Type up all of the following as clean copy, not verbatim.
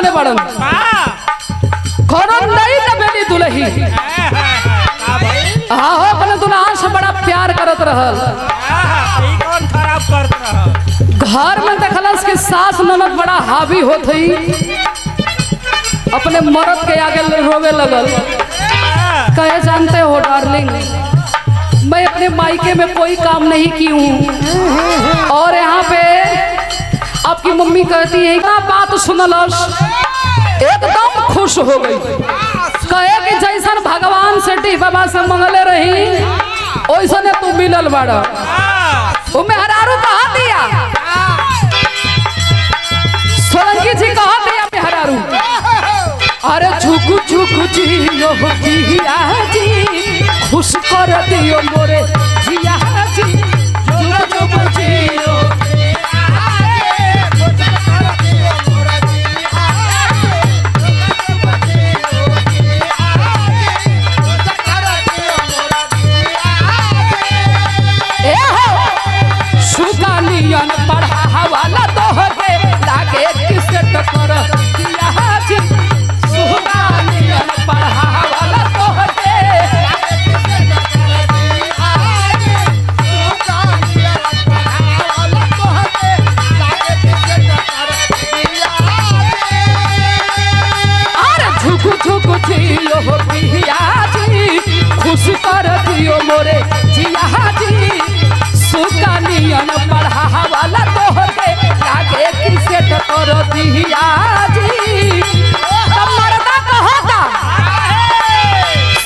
बनौले बड़न कोनो नहीं लबेली दुलही हाँ हो अपने दुल्हन से बड़ा प्यार करत रहल कौन खराब करत रहल घर में देखलस कि सास ननद बड़ा हावी होत हई अपने मर्द के आगे रोवे लगल कहे जानते हो डार्लिंग मैं अपने मायके में कोई काम नहीं की हूँ और यहाँ पे आपकी मम्मी कहती है क्या बात सुनलस एकदम खुश हो गई कहे कि जैसन भगवान से डी बाबा से मंगले रही वैसने तू मिलल बड़ा वो मेहरारू कहा दिया सोलंकी जी कहा दिया मेहरारू अरे झुकू झुकू जियो जिया जी खुश कर दियो मोरे जिया जी झुकू झुकू जियो सुगानियन पढ़ा वाला तोहरे लागे किसे टकर दिया जी सुगानियन पढ़ा वाला तोहरे लागे किसे टकर दिया जी सुगानियन पढ़ा वाला तोहरे लागे किसे टकर दिया अरे झुकू झुकू जियो पिया जी खुश कर दियो मोरे जिया जी सुकानियन पढ़ा वाला तोहरे लागे किसे टकर दिया जी तब मर्दा कहता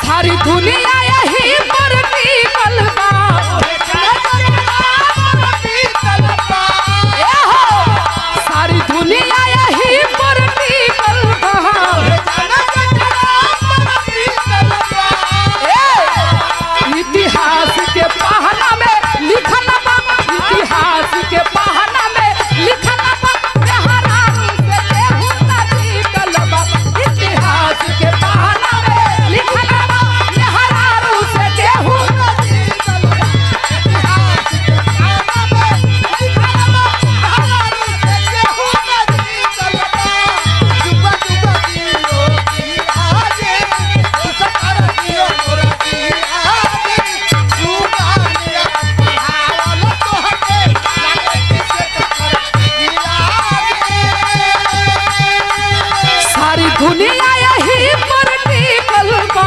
सारी दुनिया यही पर टिकल बा सारी दुनिया यही पर टिकल बा इतिहास के पहला में लिखल बा इतिहास के पहला में लिखल बा मेहरारू से केहू ना टिकल बा इतिहास के पहला में लिखल बा मेहरारू से केहू ना टिकल बा इतिहास के पहला में लिखल बा मेहरारू से केहू ना टिकल बा जुबा जुबा दियो की आजे उस कर दियो मोरा की आजे सारी दुनिया यही पर टिकल बा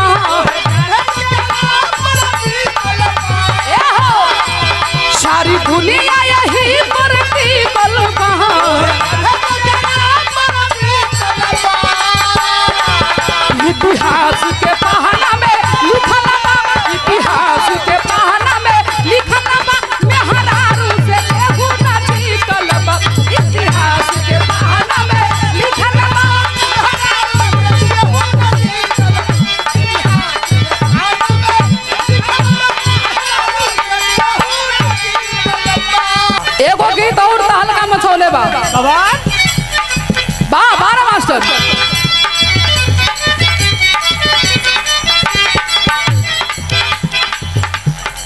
सारी दुनिया यही पर टिकल बा इतिहास के पहला में लिखल बा इतिहास के पहला में लिखल बा मेहरारू से केहू ना टिकल बा इतिहास के पहला में लिखल बा मेहरारू से केहू ना टिकल बा एगो गीत और तहलका मचौले बा बा बारा मास्टर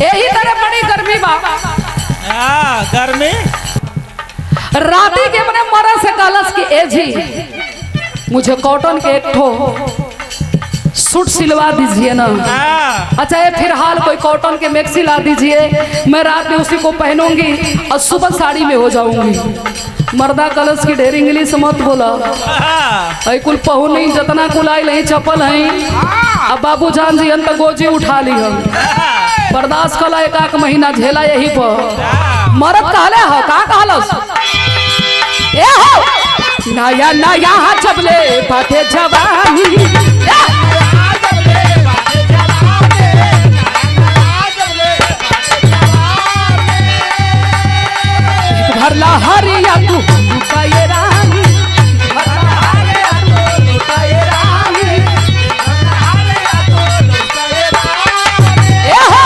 यही तरह बड़ी गर्मी बा गर्मी राती के अपने मरा से कलश की एजी मुझे कॉटन के एक ठो सूट सिलवा दीजिए ना अच्छा ये फिलहाल कोई कॉटन के मैक्सी ला दीजिए मैं रात में उसी को पहनूंगी और सुबह साड़ी में हो जाऊंगी मर्दा कलश की ढेर इंग्लिश मत बोला ऐ कुल पहु नहीं जितना कुल आई नहीं चपल है अब बाबू जान जी अंत गोजी उठा ली हम बर्दाश्त कला एक महीना झेला यही पर मरद कहले हो का कहलस ए हो नया नया चबले बाटे जवानी भरला हरिया तू लुकाए रानी भरला हरिया तू लुकाए रानी ए हो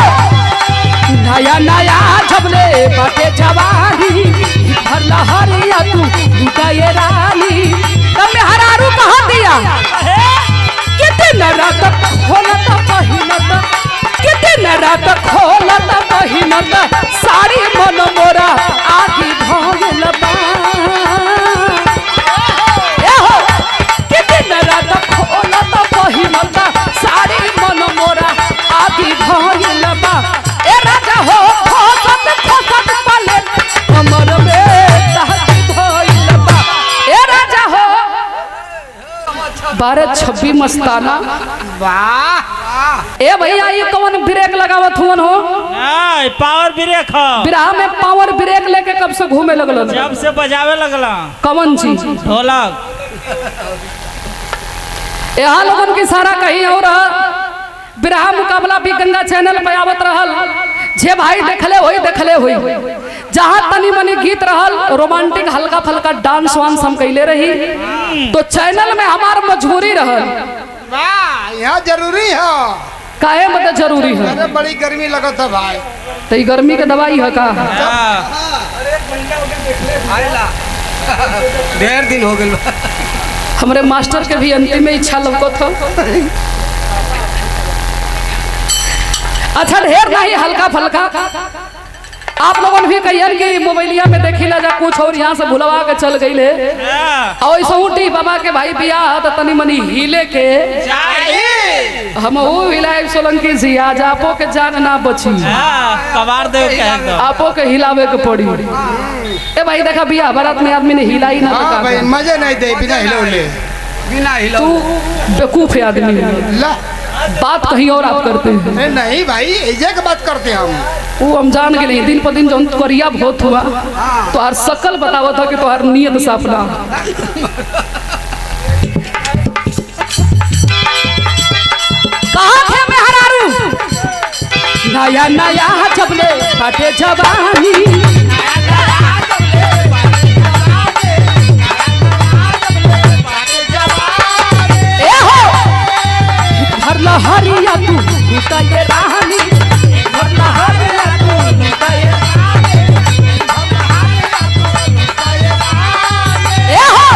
नया नया जबले बाटे जवानी भरला हरिया तू लुकाए रानी तब में हरारू कहा दिया कितने रात खोलत पहिनत कितने रात खोलत पहिनत सारी मन मोरा आदि भइल बा 12-26 मस्ताना। वाह ए भैया ये कौन ब्रेक लगावत हुवन हो? पावर ब्रेक हो। बिरहा में पावर ब्रेक लेके कब से घूमे लगल? जब से बजावे लगला। कौन चीज? ढोलक। यहाँ लोगन की सारा कहीं और बिरहा मुकाबला भी गंगा चैनल पे आवत रहल। जे भाई देखले होई जहाँ तनी मनी गीत रहल, रोमांटिक हल्का फल्का डांस वांस हम कैले रही, तो चैनल में हमार मजबूरी रहल। वाह यहाँ जरूरी है। काहे मतलब जरूरी है? अरे बड़ी गर्मी लगत है भाई। तो ये गर्मी के दवाई है का? ढेर दिन हो गए। हमारे मास्टर के भी अंतिम इच्छा लौकत हो। अच्छा ढेर नहीं, हल्का फल्का। आप लोगों ने भी कहिए कि मोबाइलिया में देखी ला जा कुछ और यहाँ से भुलवा के चल गई ले। और ऐसा उठी बाबा के भाई बियाह तो तनी मनी हिले के हम वो हिलाए सोलंकी जी। आज आपो के जान ना बची, कबार दे आपो के हिलावे के पड़ी। ए भाई देखा बियाह बारात में आदमी ने हिला ही ना। हाँ भाई मजे नहीं दे बिना हिलौले। बिना हिलौले तू बेवकूफ आदमी है। बात कहीं और आप करते हैं। नहीं भाई ऐसे की बात करते हैं हम। वो हम जान के नहीं, दिन पर दिन जो करिया बहुत हुआ तो हर शकल बतावा था कि तो हर नियत साफ ना। कहाँ थे मेहरारू? नया नया जबले बाटे जवानी। हरिया तू लुटाए रानी, हरिया तू लुटाए रानी। ए हो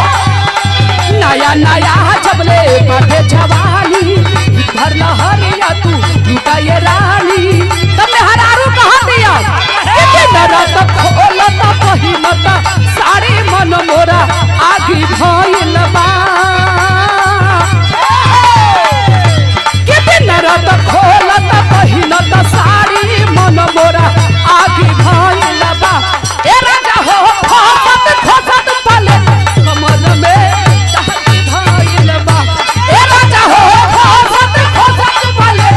नया नया जबले बाटे जवानी, हरिया तू लुटाए रानी। तुमने हरारू कहा दिया रात खोलता पहिलता साड़ी मन मोरा आगी भइल बा। रात खोलता पहिलता साड़ी मन मोरा आगी भइल बा। ए राजा हो खोसत पले कमर में दहकी भइल बा। ए राजा हो खोसत पले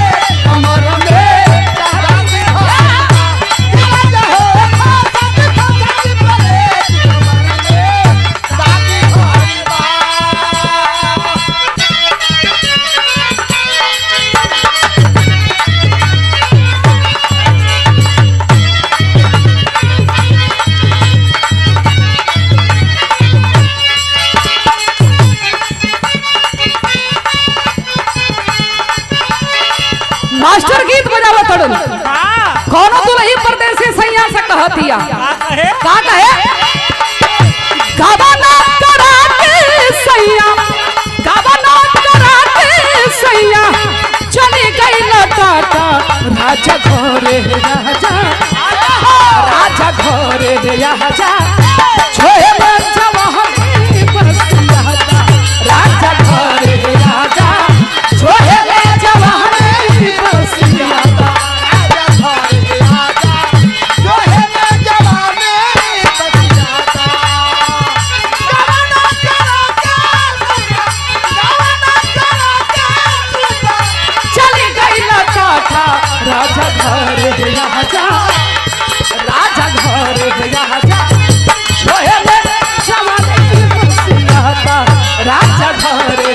कमर में दहकी भइल बा। ए राजा हो खोसत पले कमर में दहकी भइल बा। मास्टर गीत बजावा तड़न कौनो दुल्ही परदेसी सैया से कहतिया। का कहे? गावाना करा के सैया, गावाना करा के सैया चली गई लटाटा। राजा घरे राजा, राजा घरे राजा छोए में जवानी बसियाता। राजा घरे राजा छोए में जवानी बसियाता। चली गई लटाटा। राजा घरे राजा, राजा घरे राजा छोए में जवानी बसियाता। राजा घरे